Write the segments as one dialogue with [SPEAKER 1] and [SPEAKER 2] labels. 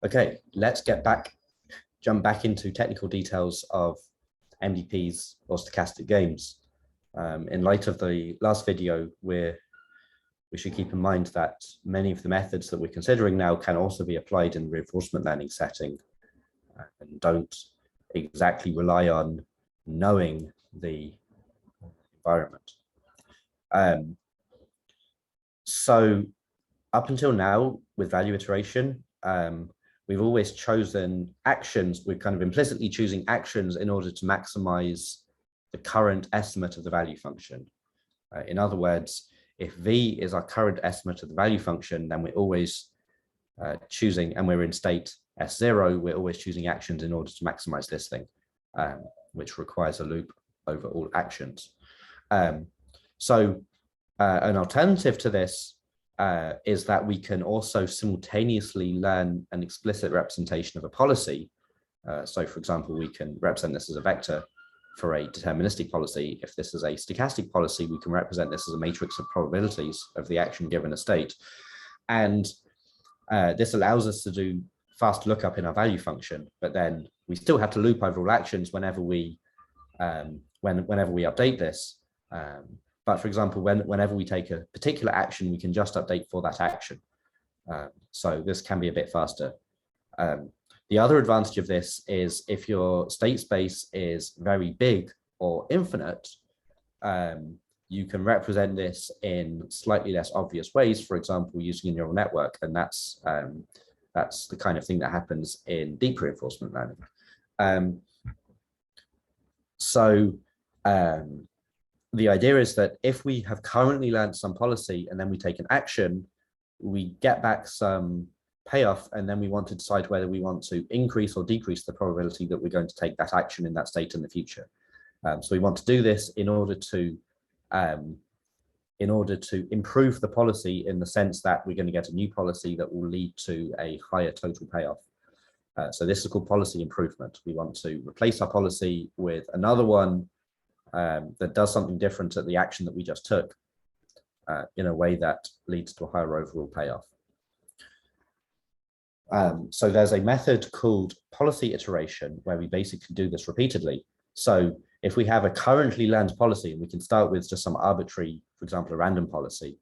[SPEAKER 1] Okay, jump back into technical details of MDPs or stochastic games. In light of the last video, we should keep in mind that many of the methods that we're considering now can also be applied in reinforcement learning setting and don't exactly rely on knowing the environment. So up until now with value iteration, we've always chosen actions. We're kind of implicitly choosing actions in order to maximize the current estimate of the value function. In other words, if V is our current estimate of the value function, then we're always choosing, and we're in state S0, we're always choosing actions in order to maximize this thing, which requires a loop over all actions. So an alternative to this is that we can also simultaneously learn an explicit representation of a policy. So for example, we can represent this as a vector for a deterministic policy. If this is a stochastic policy, we can represent this as a matrix of probabilities of the action given a state. And this allows us to do fast lookup in our value function, but then we still have to loop over all actions whenever we update this. But for example, whenever we take a particular action, we can just update for that action. So this can be a bit faster. The other advantage of this is if your state space is very big or infinite, you can represent this in slightly less obvious ways, for example, using a neural network. And that's the kind of thing that happens in deep reinforcement learning. The idea is that if we have currently learned some policy and then we take an action, we get back some payoff, and then we want to decide whether we want to increase or decrease the probability that we're going to take that action in that state in the future. So we want to do this in order to improve the policy in the sense that we're going to get a new policy that will lead to a higher total payoff. So this is called policy improvement. We want to replace our policy with another one that does something different at the action that we just took in a way that leads to a higher overall payoff. So there's a method called policy iteration where we basically do this repeatedly. So if we have a currently learned policy, and we can start with just some arbitrary, for example, a random policy.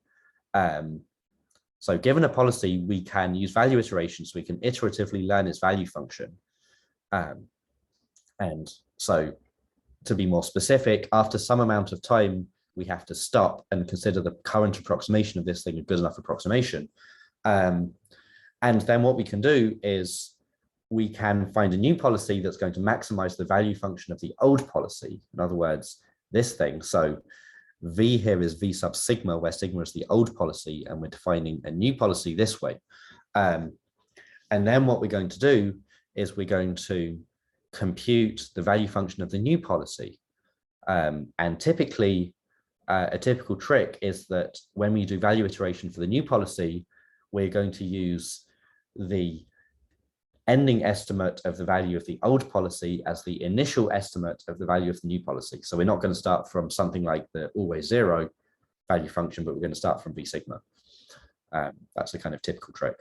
[SPEAKER 1] So given a policy, we can use value iteration, so we can iteratively learn its value function. And so to be more specific, after some amount of time, we have to stop and consider the current approximation of this thing a good enough approximation. And then what we can do is we can find a new policy that's going to maximize the value function of the old policy. In other words, this thing. So V here is V sub sigma, where sigma is the old policy, and we're defining a new policy this way. And then what we're going to do is we're going to compute the value function of the new policy. And typically, a typical trick is that when we do value iteration for the new policy, we're going to use the ending estimate of the value of the old policy as the initial estimate of the value of the new policy. So we're not going to start from something like the always zero value function, but we're going to start from V sigma. That's a kind of typical trick.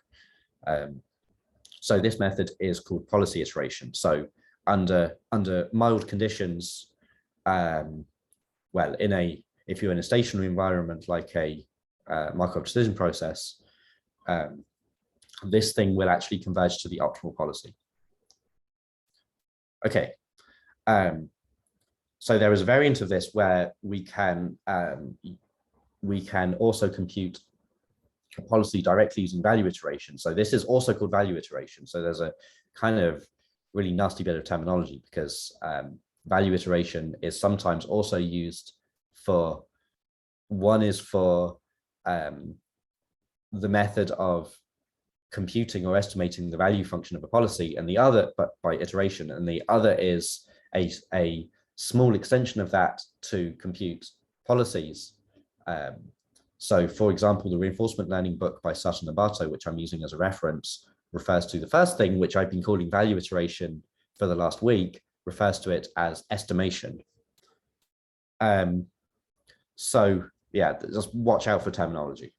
[SPEAKER 1] So this method is called policy iteration. So under mild conditions, well, if you're in a stationary environment like a Markov decision process, this thing will actually converge to the optimal policy. Okay, so there is a variant of this where we can also compute a policy directly using value iteration. So this is also called value iteration. So there's a kind of really nasty bit of terminology because value iteration is sometimes also used for, one is for the method of computing or estimating the value function of a policy, and the other, but by iteration, and the other is a small extension of that to compute policies. So for example, the reinforcement learning book by Sutton and Bartow, which I'm using as a reference, refers to the first thing, which I've been calling value iteration for the last week, refers to it as estimation. So yeah, just watch out for terminology.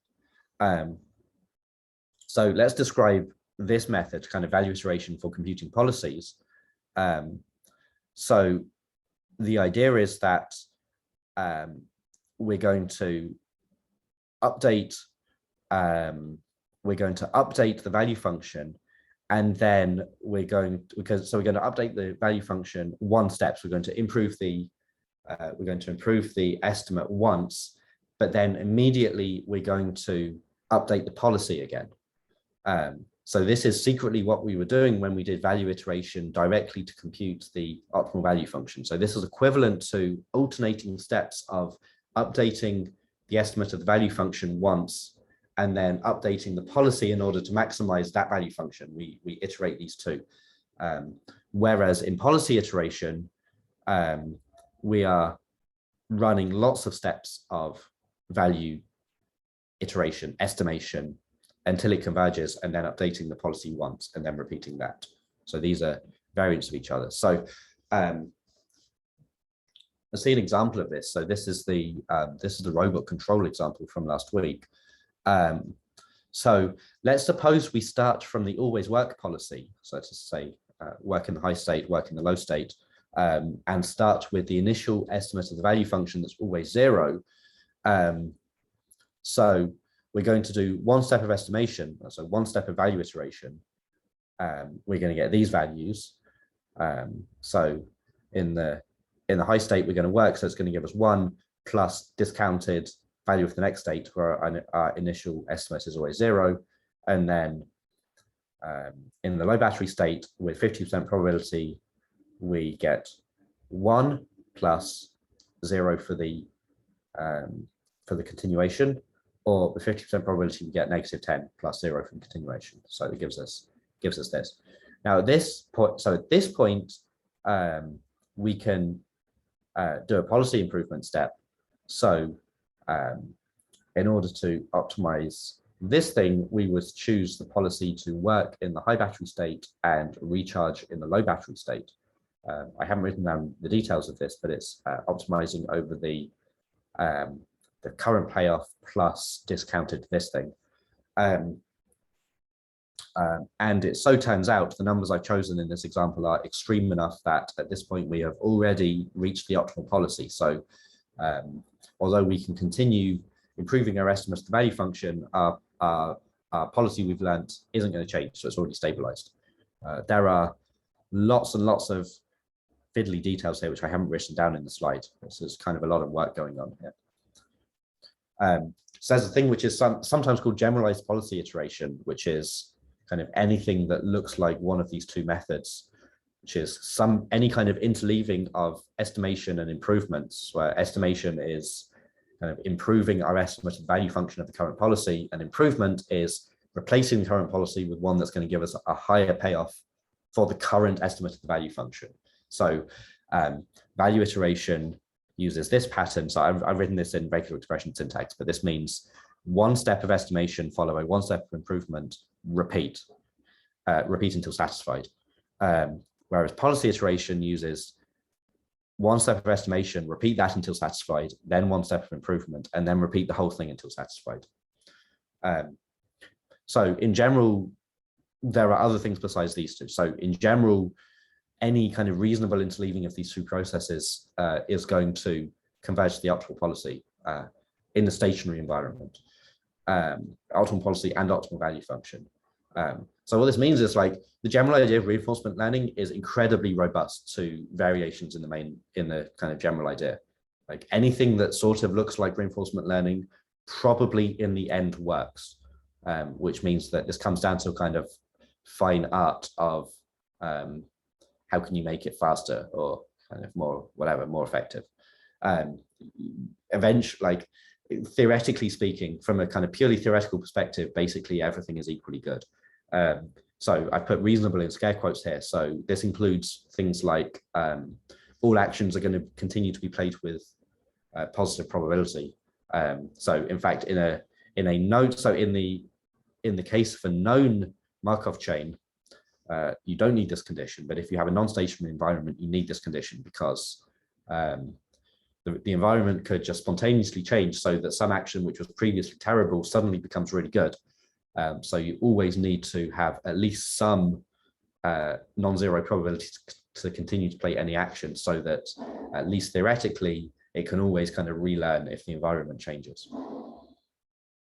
[SPEAKER 1] So let's describe this method, kind of value iteration for computing policies. So the idea is that we're going to update the value function, and then we're going to update the value function one step. So we're going to improve the estimate once, but then immediately we're going to update the policy again. So this is secretly what we were doing when we did value iteration directly to compute the optimal value function. So this is equivalent to alternating steps of updating the estimate of the value function once and then updating the policy in order to maximize that value function. We iterate these two. Whereas in policy iteration, we are running lots of steps of value iteration, estimation, until it converges, and then updating the policy once, and then repeating that. So these are variants of each other. So let's see an example of this. So this is the robot control example from last week. So let's suppose we start from the always work policy. So to say work in the high state, work in the low state, and start with the initial estimate of the value function that's always 0. So we're going to do one step of estimation, so one step of value iteration. We're going to get these values. So in the high state, we're going to work, so it's going to give us 1 plus discounted value of the next state, where our initial estimate is always 0. And then in the low battery state, with 50% probability, we get 1 plus 0 for the continuation, or with 50% probability we get -10 plus 0 from continuation. So it gives us this. Now at this point, we can do a policy improvement step. So in order to optimize this thing, we would choose the policy to work in the high battery state and recharge in the low battery state. I haven't written down the details of this, but it's optimizing over the current payoff plus discounted this thing. And it so turns out the numbers I've chosen in this example are extreme enough that at this point we have already reached the optimal policy. So although we can continue improving our estimate of the value function, our policy we've learned isn't going to change, so it's already stabilized. There are lots and lots of fiddly details here which I haven't written down in the slide. This is kind of a lot of work going on here. So there's a thing which is sometimes called generalized policy iteration, which is kind of anything that looks like one of these two methods, which is any kind of interleaving of estimation and improvements, where estimation is kind of improving our estimate of the value function of the current policy, and improvement is replacing the current policy with one that's going to give us a higher payoff for the current estimate of the value function. So value iteration uses this pattern. So I've written this in regular expression syntax, but this means one step of estimation followed by one step of improvement, repeat until satisfied. Whereas policy iteration uses one step of estimation, repeat that until satisfied, then one step of improvement, and then repeat the whole thing until satisfied. So in general, there are other things besides these two. So in general, any kind of reasonable interleaving of these two processes is going to converge to the optimal policy in the stationary environment, optimal policy and optimal value function. So what this means is, like, the general idea of reinforcement learning is incredibly robust to variations in the kind of general idea. Like anything that sort of looks like reinforcement learning probably in the end works, which means that this comes down to a kind of fine art of how can you make it faster or kind of more effective. Eventually, like theoretically speaking, from a kind of purely theoretical perspective, basically everything is equally good. So I put reasonable in scare quotes here. So this includes things like all actions are going to continue to be played with positive probability. So in fact, in a node, so in the case of a known Markov chain, you don't need this condition, but if you have a non-stationary environment, you need this condition because the environment could just spontaneously change so that some action which was previously terrible suddenly becomes really good. So you always need to have at least some non-zero probability to continue to play any action, so that at least theoretically it can always kind of relearn if the environment changes.